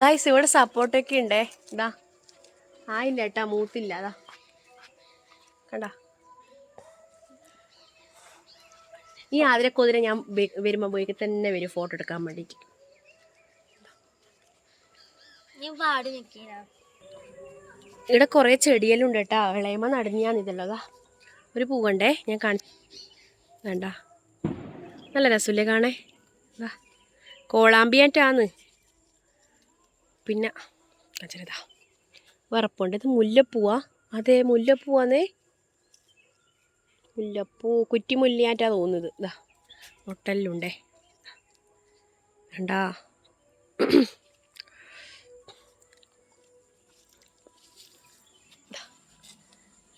Guys ഇവിടെ സപ്പോർട്ടൊക്കെ ഉണ്ടേ. ഇതാ ആയില്ല കേട്ടാ, മൂത്തില്ല. അതാ കണ്ടാ. ഈ ആതിരക്കൊതിരെ ഞാൻ വരുമ്പോൾ പോയിക്ക് തന്നെ വരും ഫോട്ടോ എടുക്കാൻ വേണ്ടിയിട്ട്. ഇവിടെ കുറേ ചെടിയെല്ലാം ഉണ്ട് കേട്ടാ. വിളയമ്മ നടുങ്ങിയാന്നിതല്ലോ. അതാ ഒരു പൂവണ്ടേ, ഞാൻ വേണ്ട, നല്ല രസമില്ലേ കാണേ. ഇതാ കോളാമ്പിയാറ്റാന്ന്. പിന്നെ ചെറുതാ വറപ്പുണ്ട്. ഇത് മുല്ലപ്പൂവാ. അതെ മുല്ലപ്പൂവാന്നേ. മുല്ലപ്പൂ കുറ്റിമുല്ലിയാറ്റാ തോന്നുന്നത്. ഇതാ മുട്ടല്ലുണ്ടേ വേണ്ടാ.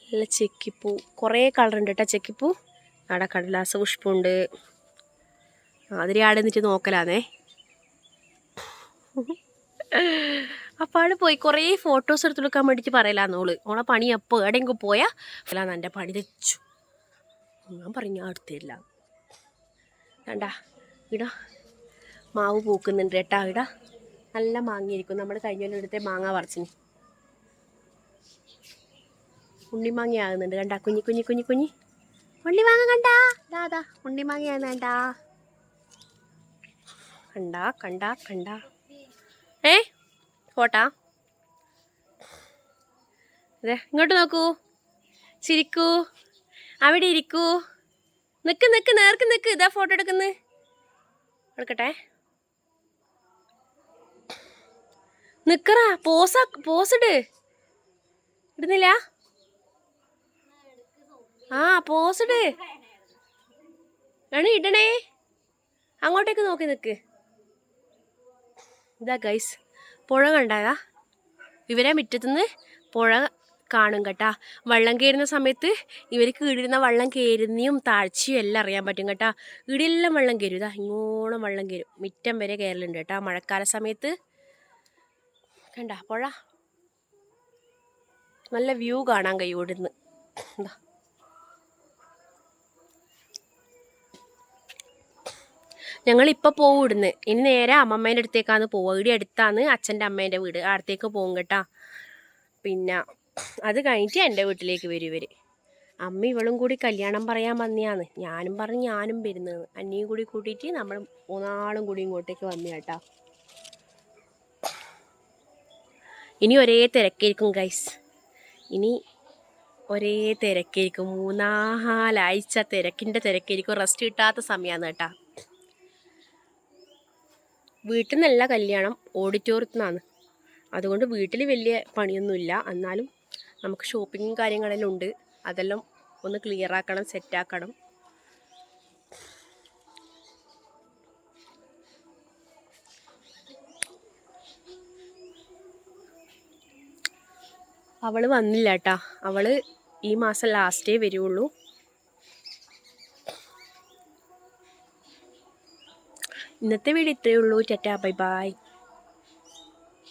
നല്ല ചെക്കിപ്പൂ, കുറേ കളറുണ്ട് കേട്ടോ ചെക്കിപ്പൂ. അവിടെ കടലാസ പുഷ്പമുണ്ട്. അതിരി ആടെ നിന്നിട്ട് നോക്കലാന്നേ. അപ്പോൾ ആൾ പോയി കുറേ ഫോട്ടോസ് എടുത്തെടുക്കാൻ വേണ്ടിയിട്ട് പറയലാന്നോള്. ഓളെ പണി എപ്പോൾ എവിടെയെങ്കിലും പോയാൽ അല്ലാന്ന് എൻ്റെ പണി തെച്ചു. ഞാൻ പറഞ്ഞു ഞാൻ എടുത്തില്ല. വേണ്ടാ ഇടാ മാവ് പൂക്കുന്നുണ്ട് കേട്ടാ. ഇടാ നല്ല മാങ്ങയിരിക്കും. നമ്മൾ കഴിഞ്ഞ എടുത്ത മാങ്ങ പറിച്ചിന്. ഉണ്ണിമാങ്ങ ആകുന്നുണ്ട് കണ്ടാ. കുഞ്ഞി കുഞ്ഞി കുഞ്ഞി കുഞ്ഞി ഉണ്ണിമാങ്ങ കണ്ടാ. അതാ ഉണ്ണിമാങ്ങയാന്ന് കണ്ടാ. കണ്ടാ കണ്ടാ കണ്ടാ. ഫോട്ടാ അതെ. ഇങ്ങോട്ട് നോക്കൂ, ചിരിക്കൂ, അവിടെ ഇരിക്കൂ, നിക്ക് നിക്ക് നേർക്ക് നിക്ക്. ഇതാ ഫോട്ടോ എടുക്കുന്നു. എടുക്കട്ടെ. നിക്കറാ പോസിട്. ഇടുന്നില്ല. ആ പോസിട് ആണ് ഇടണേ. അങ്ങോട്ടേക്ക് നോക്കി നിക്ക്. ഇതാ ഗൈസ് പുഴ കണ്ടാ. ഇവരെ മുറ്റത്തുനിന്ന് പുഴ കാണും കേട്ടാ. വെള്ളം കയറുന്ന സമയത്ത് ഇവർക്ക് ഈടിരുന്ന വെള്ളം കയറുന്നയും താഴ്ചയും എല്ലാം അറിയാൻ പറ്റും കേട്ടാ. ഈടെല്ലാം വെള്ളം കയറും. ഇതാ ഇങ്ങോളം വെള്ളം കയറും. മുറ്റം വരെ കയറലുണ്ട് കേട്ടാ മഴക്കാല സമയത്ത്. കണ്ടാ പുഴ നല്ല വ്യൂ കാണാൻ കഴിയും ഇവിടുന്ന്. എന്താ ഞങ്ങളിപ്പോൾ പോവും ഇവിടുന്ന്. ഇനി നേരെ അമ്മമ്മേൻ്റെ അടുത്തേക്കാണ് പോവുക. ഇവിടെ അടുത്താണ് അച്ഛൻ്റെ അമ്മേൻ്റെ വീട്. അടുത്തേക്ക് പോകും കേട്ടാ. പിന്നെ അത് കഴിഞ്ഞിട്ട് എൻ്റെ വീട്ടിലേക്ക് വരും ഇവർ. അമ്മ ഇവളും കൂടി കല്യാണം പറയാൻ വന്നെയാണ്. ഞാനും പറഞ്ഞ് ഞാനും വരുന്നത്. അന്നിയും കൂടി കൂട്ടിയിട്ട് നമ്മൾ മൂന്നാളും കൂടി ഇങ്ങോട്ടേക്ക് വന്നു കേട്ടാ. ഇനി ഒരേ തിരക്കായിരിക്കും ഗൈസ്. ഇനി ഒരേ തിരക്കായിരിക്കും. 3-4 ആഴ്ച തിരക്കിൻ്റെ തിരക്കായിരിക്കും. റെസ്റ്റ് കിട്ടാത്ത സമയമാണ് കേട്ടാ. വീട്ടിൽ നിന്നല്ല കല്യാണം, ഓഡിറ്റോറിയത്തിൽ നിന്നാണ്. അതുകൊണ്ട് വീട്ടിൽ വലിയ പണിയൊന്നുമില്ല. എന്നാലും നമുക്ക് ഷോപ്പിങ്ങും കാര്യങ്ങളെല്ലാം ഉണ്ട്. അതെല്ലാം ഒന്ന് ക്ലിയർ ആക്കണം, സെറ്റാക്കണം. അവൾ വന്നില്ല കേട്ടാ. അവൾ ഈ മാസം ലാസ്റ്റേ വരുള്ളൂ. ഇന്നത്തെ വീഡിയോ ഇത്രയേ ഉള്ളൂ. Tata bye bye.